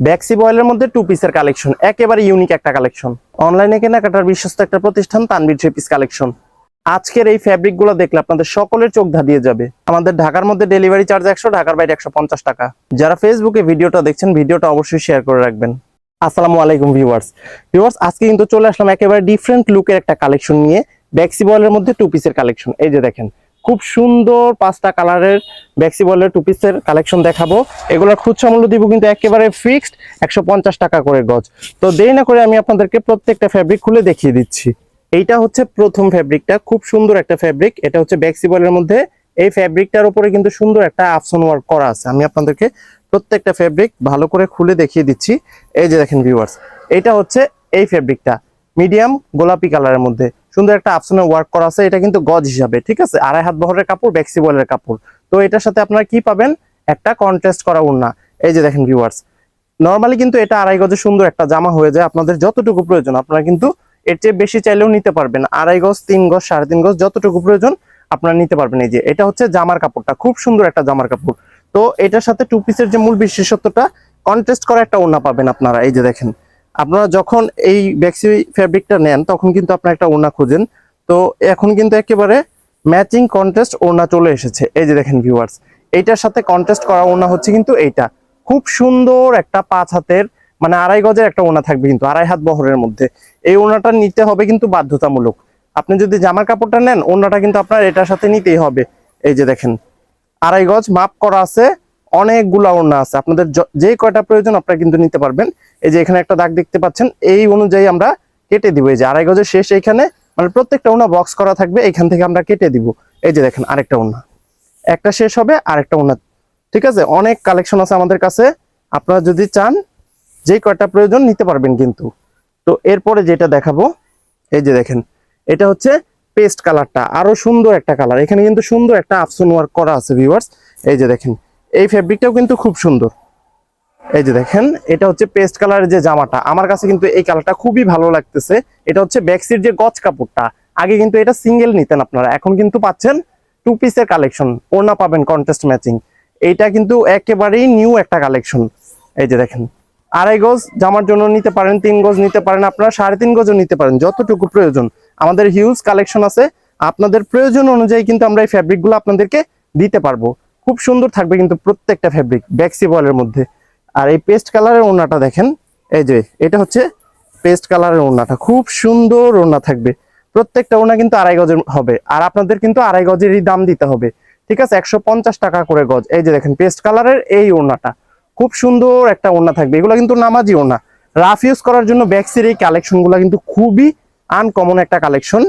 ব্যাক্সি বয়েলের মধ্যে 2 পিসের কালেকশন, একেবারে ইউনিক একটা কালেকশন। অনলাইনে কেনাকাটার বিশ্বস্ত একটা প্রতিষ্ঠান তানভীর 3 পিস কালেকশন। আজকের এই ফ্যাব্রিক গুলো দেখলে আপনাদের সকলের চোখ ধাঁধিয়ে যাবে। আমাদের ঢাকার মধ্যে ডেলিভারি চার্জ 100, ঢাকার বাইরে 150 টাকা। যারা ফেসবুকে ভিডিওটা দেখছেন, ভিডিওটা অবশ্যই শেয়ার করে রাখবেন। আসসালামু আলাইকুম ভিউয়ার্স। আজকে কিন্তু চলে আসলাম একেবারে ডিফারেন্ট লুকের একটা কালেকশন নিয়ে। ব্যাক্সি বয়েলের মধ্যে 2 পিসের কালেকশন। এই যে দেখেন, খুব সুন্দর 5টা কালারের ব্যাক্সি বয়েলের 2 পিসের কালেকশন দেখাবো। এগুলোর খুচরা মূল্য দিব কিন্তু একেবারে ফিক্সড 150 টাকা করে গজ। তো দেরি না করে আমি আপনাদেরকে প্রত্যেকটা ফ্যাব্রিক খুলে দেখিয়ে দিচ্ছি। এইটা হচ্ছে প্রথম ফ্যাব্রিকটা, খুব সুন্দর একটা ফ্যাব্রিক। এটা হচ্ছে ব্যাক্সি বয়েলের মধ্যে। এই ফ্যাব্রিকটার উপরে কিন্তু সুন্দর একটা আফসন ওয়ার্ক করা আছে। আমি আপনাদেরকে প্রত্যেকটা ফ্যাব্রিক ভালো করে খুলে দেখিয়ে দিচ্ছি। এই যে দেখেন ভিউয়ার্স, এটা হচ্ছে এই ফ্যাব্রিকটা মিডিয়াম গোলাপি কালারের মধ্যে সুন্দর একটা আফসনের ওয়ার্ক করা আছে। এটা কিন্তু গজ হিসাবে, ঠিক আছে, 2.5 হাত বহরের কাপড়, ব্যাক্সি বয়েলের কাপড়। তো এটার সাথে আপনারা কি পাবেন? একটা কন্ট্রাস্ট করা ওড়না। এই যে দেখেন ভিউয়ার্স, নরমালি কিন্তু এটা 2.5 গজে সুন্দর একটা জামা হয়ে যায়। আপনাদের যতটুকু প্রয়োজন আপনারা কিন্তু এর চেয়ে বেশি চাইলেও নিতে পারবেন। 2.5 গজ, 3 গজ, 3.5 গজ, যতটুকু প্রয়োজন আপনারা নিতে পারবেন। এই যে এটা হচ্ছে জামার কাপড়টা, খুব সুন্দর একটা জামার কাপড়। তো এটার সাথে 2 পিসের যে মূল বিশেষত্বটা, কন্ট্রাস্ট করা একটা ওড়না পাবেন আপনারা। এই যে দেখেন, আপনারা যখন এই ব্যাক্সি ফ্যাব্রিকটা নেন তখন কিন্তু আপনারা একটা ওড়না খোঁজেন। তো এখন কিন্তু একেবারে ম্যাচিং কন্ট্রাস্ট ওড়না চলে এসেছে। এই যে দেখেন ভিউয়ার্স, এইটার সাথে কন্ট্রাস্ট করা ওড়না হচ্ছে কিন্তু এইটা। খুব সুন্দর একটা 5 হাতের, মানে 2.5 গজের একটা ওড়না থাকবে কিন্তু 2.5 হাত বহরের মধ্যে। এই ওড়নাটা নিতে হবে কিন্তু বাধ্যতামূলক। আপনি যদি জামার কাপড়টা নেন, ওড়নাটা কিন্তু আপনার এটার সাথে নিতেই হবে। এই যে দেখেন, 2.5 গজ মাপ করা আছে, অনেকগুলা ওড়না আছে। আপনাদের যে কয়টা প্রয়োজন আপনারা কিন্তু নিতে পারবেন। এই যে এখানে একটা দাগ দেখতে পাচ্ছেন, এই অনুযায়ী আমরা কেটে দিব। এই যে 2.5 গজের শেষ এইখানে, মানে প্রত্যেকটা ওড়না বক্স করা থাকবে, এখান থেকে আমরা কেটে দিব। এই যে দেখেন, আরেকটা ওড়না, একটা শেষ হবে আরেকটা ওড়না। ঠিক আছে, অনেক কালেকশন আছে আমাদের কাছে। আপনারা যদি চান যে কয়টা প্রয়োজন নিতে পারবেন কিন্তু। তো এরপরে যেটা দেখাবো, এই যে দেখেন, এটা হচ্ছে পেস্ট কালারটা, আরো সুন্দর একটা কালার। এখানে কিন্তু সুন্দর একটা আফসন ওয়ার্ক করা আছে ভিউয়ার্স। এই যে দেখেন, এই ফ্যাব্রিকটাও কিন্তু খুব সুন্দর। এই যে দেখেন, এটা হচ্ছে পেস্ট কালারের যে জামাটা, আমার কাছে কিন্তু এই কালারটা খুবই ভালো লাগতেছে। এটা হচ্ছে ব্যাক্সির যে গজ কাপড়টা, আগে কিন্তু এটা সিঙ্গেল নিতেন আপনারা, এখন কিন্তু পাচ্ছেন 2 পিসের কালেকশন। ওড়না পাবেন কন্ট্রাস্ট ম্যাচিং। এইটা কিন্তু একেবারেই নিউ একটা কালেকশন। এই যে দেখেন, 2.5 গজ জামার জন্য নিতে পারেন, 3 গজ নিতে পারেন, আপনারা 3.5 গজও নিতে পারেন, যতটুকু প্রয়োজন। আমাদের হিউজ কালেকশন আছে, আপনাদের প্রয়োজন অনুযায়ী কিন্তু আমরা এই ফ্যাব্রিকগুলো আপনাদেরকে দিতে পারবো। খুব সুন্দর থাকবে কিন্তু প্রত্যেকটা ফ্যাব্রিক ব্যাক্সি বয়েলের মধ্যে। আর এই পেস্ট কালারের ওড়নাটা দেখেন, এই যে এটা হচ্ছে পেস্ট কালারের ওড়নাটা, খুব সুন্দর ওড়না থাকবে। প্রত্যেকটা ওড়না কিন্তু 2.5 গজের হবে, আর আপনাদের কিন্তু 2.5 গজেরই দাম দিতে হবে। ঠিক আছে, 150 টাকা করে গজ। এই যে দেখেন, পেস্ট কালারের এই ওড়নাটা খুব সুন্দর একটা ওড়না থাকবে। এগুলো কিন্তু নামাজি ওড়না, রাফ ইউজ করার জন্য ব্যাক্সির এই কালেকশনগুলো কিন্তু খুবই আনকমন একটা কালেকশন।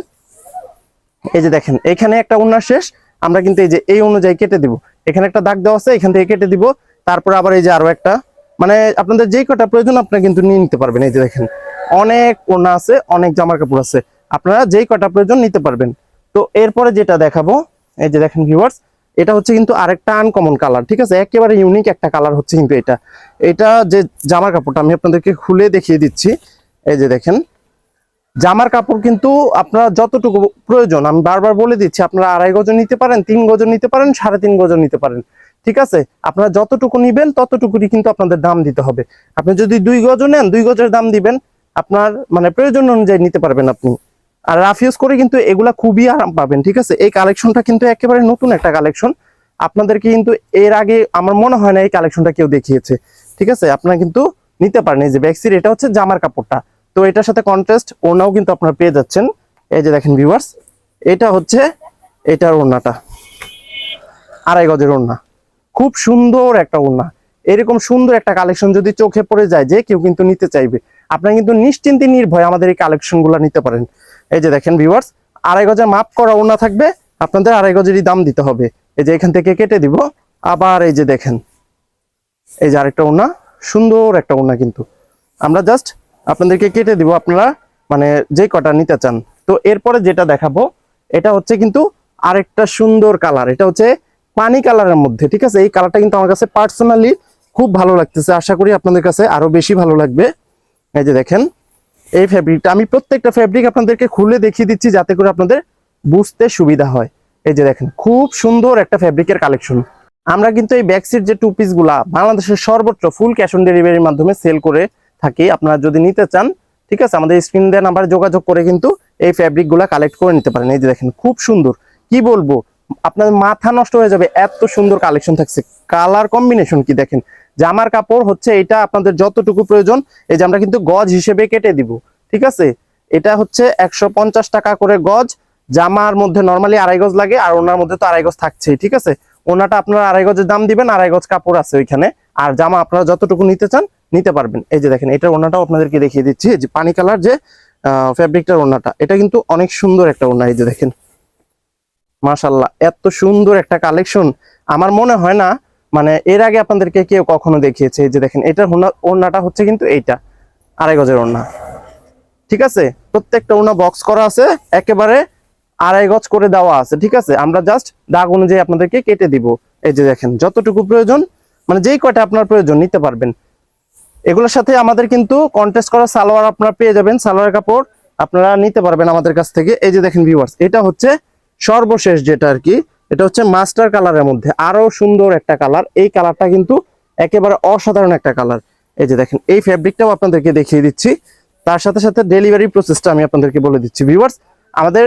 এই যে দেখেন, এখানে একটা ওড়না শেষ, আমরা কিন্তু এই যে এই অনুযায়ী কেটে দিব। এখানে একটা দাগ দেওয়া আছে, এখান থেকে কেটে দিব। তারপর আবার এই যে আরো একটা, মানে আপনাদের যেই কটা প্রয়োজন আপনারা কিন্তু নিয়ে নিতে পারবেন। এই যে দেখেন, অনেক ওড়না আছে, অনেক জামার কাপড় আছে, আপনারা যেই কটা প্রয়োজন নিতে পারবেন। তো এরপরে যেটা দেখাবো, এই যে দেখেন ভিউয়ার্স, এটা হচ্ছে কিন্তু আরেকটা আনকমন কালার। ঠিক আছে, একেবারে ইউনিক একটা কালার হচ্ছে কিন্তু এটা। এটা যে জামার কাপড়টা আমি আপনাদেরকে খুলে দেখিয়ে দিচ্ছি। এই যে দেখেন, জামার কাপড় কিন্তু আপনারা যতটুকু প্রয়োজন, আমি বারবার বলে দিচ্ছি, আপনারা 2.5 গজও নিতে পারেন, 3 গজও নিতে পারেন, 3.5 গজও নিতে পারেন। ঠিক আছে, আপনারা যতটুকু নিবেন ততটুকুই কিন্তু আপনাদের দাম দিতে হবে। আপনি যদি 2 গজও নেন, 2 গজের দাম দিবেন। আপনার মানে প্রয়োজন অনুযায়ী নিতে পারবেন আপনি। আর রাফ ইউজ করে কিন্তু এগুলা খুবই আরাম পাবেন। ঠিক আছে, এই কালেকশনটা কিন্তু একেবারে নতুন একটা কালেকশন। আপনাদেরকে কিন্তু এর আগে আমার মনে হয় না এই কালেকশনটা কেউ দেখিয়েছে। ঠিক আছে, আপনারা কিন্তু নিতে পারেন। এই যে ব্যাক্সির, এটা হচ্ছে জামার কাপড়টা। তো এটার সাথে কন্ট্রাস্ট ওড়নাও কিন্তু আপনারা পেয়ে যাচ্ছেন। এই যে দেখেন ভিউয়ার্স, এটা হচ্ছে এটার ওড়নাটা, 2.5 গজের ওড়না, খুব সুন্দর একটা ওড়না। এরকম সুন্দর একটা কালেকশন যদি চোখে পড়ে যায়, যে কেউ কিন্তু নিতে চাইবে। আপনারা কিন্তু নিশ্চিন্তে নির্ভয়ে আমাদের এই কালেকশনগুলো নিতে পারেন। এই যে দেখেন ভিউয়ার্স, 2.5 গজের মাপ করা ওড়না থাকবে, আপনাদের 2.5 গজেরই দাম দিতে হবে। এই যে এখান থেকে কেটে দিব। আবার এই যে দেখেন, এই যে আরেকটা ওড়না, সুন্দর একটা ওড়না কিন্তু আমরা জাস্ট আপনাদেরকে কেটে দিব, আপনারা মানে যে কটা নিতে চান। তো এরপরে যেটা দেখাবো, এটা হচ্ছে কিন্তু আরেকটা সুন্দর কালার। এটা হচ্ছে পানি কালারের মধ্যে। ঠিক আছে, এই কালারটা কিন্তু আমার কাছে পার্সোনালি খুব ভালো লাগতেছে, আশা করি আপনাদের কাছে আরো বেশি ভালো লাগবে। এই যে দেখেন, এই ফ্যাব্রিকটা আমি প্রত্যেকটা ফ্যাব্রিক আপনাদেরকে খুলে দেখিয়ে দিচ্ছি যাতে করে আপনাদের বুঝতে সুবিধা হয়। এই যে দেখেন, খুব সুন্দর একটা ফ্যাব্রিকের কালেকশন। আমরা কিন্তু এই ব্যাকসিট যে টু পিস গুলা বাংলাদেশের সর্বত্র ফুল ক্যাশ অন ডেলিভারির মাধ্যমে সেল করে থাকি। আপনারা যদি নিতে চান, ঠিক আছে, আমাদের স্ক্রিন দেওয়া নাম্বারে যোগাযোগ করে কিন্তু এই ফ্যাব্রিক গুলা কালেক্ট করে নিতে পারেন। এই যে দেখেন খুব সুন্দর, কি বলবো, আপনার মাথা নষ্ট হয়ে যাবে, এত সুন্দর কালেকশন থাকছে। কালার কম্বিনেশন কি দেখেন, জামার কাপড় হচ্ছে এটা আপনাদের যতটুকু প্রয়োজন, এই যে আমরা কিন্তু গজ হিসেবে কেটে দিব, ঠিক আছে। এটা হচ্ছে 150 টাকা করে গজ। জামার মধ্যে নরমালি 2.5 গজ লাগে, আর ওনার মধ্যে তো 2.5 গজ থাকছেই, ঠিক আছে। ওনাটা আপনারা 2.5 গজের দাম দিবেন, 2.5 গজ কাপড় আছে ওইখানে, আর জামা আপনারা যতটুকু নিতে চান নিতে পারবেন। এই যে দেখেন এটার ওনাটাও আপনাদেরকে দেখিয়ে দিচ্ছি, যে পানি কালার যে ফ্যাব্রিকটার ওনাটা, এটা কিন্তু অনেক সুন্দর একটা ওনা। এই যে দেখেন মাশাআল্লাহ, এত সুন্দর একটা কালেকশন আমার মনে হয় না মানে এর আগে আপনাদেরকে কেউ কখনো দেখিয়েছে। এই যে দেখেন এটার ওনাটা হচ্ছে কিন্তু এইটা 2.5 গজের ওনা, ঠিক আছে। প্রত্যেকটা ওনা বক্স করা আছে, একেবারে 2.5 গজ করে দেওয়া আছে, ঠিক আছে। আমরা জাস্ট দাগ অনুযায়ী আপনাদেরকে কেটে দিব। এই যে দেখেন যতটুকু প্রয়োজন, মানে যেই কয়টা আপনার প্রয়োজন নিতে পারবেন। এগুলোর সাথে আমাদের কিন্তু কন্টেস্ট করা সালোয়ার আপনারা পেয়ে যাবেন, সালোয়ার কাপড় আপনারা নিতে পারবেন আমাদের কাছ থেকে। এই যে দেখেন ভিউয়ার্স, এটা হচ্ছে সর্বশেষ যেটা আর কি, এটা হচ্ছে মাস্টার কালারের মধ্যে আরো সুন্দর একটা কালার। এই কালারটা কিন্তু একেবারে অসাধারণ একটা কালার। এই যে দেখেন এই ফ্যাব্রিকটাও আপনাদেরকে দেখিয়ে দিচ্ছি, তার সাথে সাথে ডেলিভারি প্রসেসটা আমি আপনাদেরকে বলে দিচ্ছি। ভিউয়ার্স, আমাদের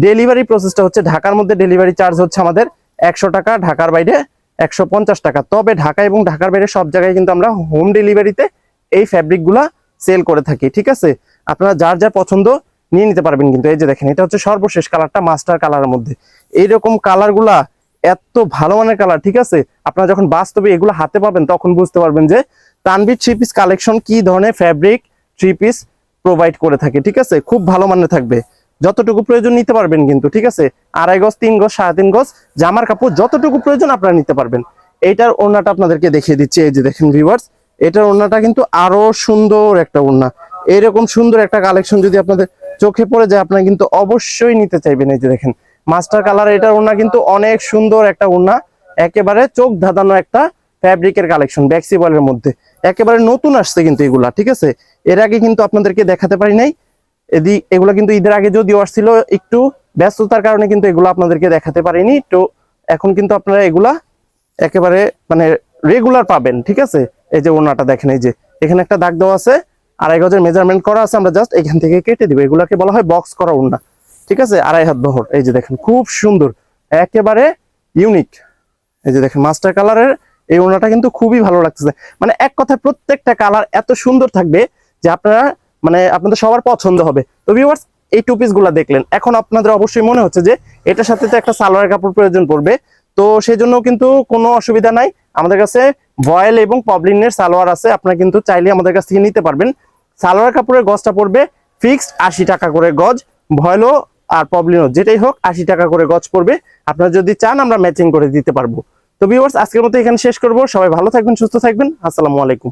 ডেলিভারি প্রসেসটা হচ্ছে ঢাকার মধ্যে ডেলিভারি চার্জ হচ্ছে আমাদের 100 টাকা, ঢাকার বাইরে 150 টাকা। তবে ঢাকা এবং ঢাকার বাইরে সব জায়গায় কিন্তু আমরা হোম ডেলিভারিতে এই ফ্যাব্রিক গুলা সেল করে থাকি, ঠিক আছে। আপনারা যার যার পছন্দ নিয়ে নিতে পারবেন কিন্তু। এই যে দেখেন এটা হচ্ছে সর্বশেষ কালারটা মাস্টার কালারের মধ্যে। এইরকম কালার গুলা এত ভালো মানের কালার, ঠিক আছে। আপনারা যখন বাস্তবে এগুলো হাতে পাবেন তখন বুঝতে পারবেন যে তানভীর থ্রি পিস কালেকশন কি ধরনের ফ্যাব্রিক থ্রি পিস প্রোভাইড করে থাকে, ঠিক আছে। খুব ভালো মানের থাকবে, যতটুকু প্রয়োজন নিতে পারবেন কিন্তু, ঠিক আছে। 2.5 গজ, 3 গজ, 3.5 গজ জামার কাপড় যতটুকু প্রয়োজন আপনারা নিতে পারবেন। এইটার ওড়নাটা আপনাদেরকে দেখিয়ে দিচ্ছি। এই যে দেখেন ভিউয়ার্স, এটার ওড়নাটা কিন্তু আরো সুন্দর একটা ওড়না। এরকম সুন্দর একটা কালেকশন যদি আপনাদের চোখে পড়ে যায় আপনারা কিন্তু অবশ্যই নিতে চাইবেন। এই যে দেখেন মাস্টার কালার, এটার ওড়না কিন্তু অনেক সুন্দর একটা ওড়না, একেবারে চোখ ধাঁধানো একটা ফ্যাব্রিকের কালেকশন ব্যাক্সি বয়েলের মধ্যে। একেবারে নতুন আসছে কিন্তু এগুলা, ঠিক আছে। এর আগে কিন্তু আপনাদেরকে দেখাতে পারি নাই। এগুলা কিন্তু ঈদের আগে যদিও আসছিল, একটু ব্যস্ততার কারণে কিন্তু এগুলো আপনাদেরকে দেখাতে পারিনি। তো এখন কিন্তু আপনারা এগুলা একেবারে মানে রেগুলার পাবেন, ঠিক আছে। এই যে ওড়নাটা দেখেন, এই যে এখানে একটা দাগ দেওয়া আছে, 2.5 গজের মেজারমেন্ট করা আছে, আমরা জাস্ট এখান থেকে কেটে দিব। এগুলাকে বলা হয় বক্স করা ওড়না, ঠিক আছে, 2.5 হাত বহর। এই যে দেখেন খুব সুন্দর, একেবারে ইউনিক। এই যে দেখেন মাস্টার কালারের এই ওড়নাটা কিন্তু খুবই ভালো লাগতেছে। মানে এক কথায় প্রত্যেকটা কালার এত সুন্দর থাকবে যে আপনারা মানে আপনাদের সবার পছন্দ হবে। তো ভিউয়ার্স, এই টু পিস গুলা দেখলেন, এখন আপনাদের অবশ্যই মনে হচ্ছে যে এটার সাথে তো একটা সালোয়ার কাপড় প্রয়োজন পড়বে। তো সেই জন্য কিন্তু কোনো অসুবিধা নাই, আমাদের কাছে ভয়েল এবং পবলিনের সালোয়ার আছে, আপনারা কিন্তু চাইলে আমাদের কাছ থেকে নিতে পারবেন। সালোয়ার কাপড়ের গজটা পড়বে ফিক্সড 80 টাকা করে গজ, ভয়েলও আর পবলিনও যেটাই হোক 80 টাকা করে গজ পড়বে। আপনারা যদি চান আমরা ম্যাচিং করে দিতে পারবো। তো ভিউয়ার্স, আজকের মতো এখানে শেষ করব। সবাই ভালো থাকবেন, সুস্থ থাকবেন, আসসালামু আলাইকুম।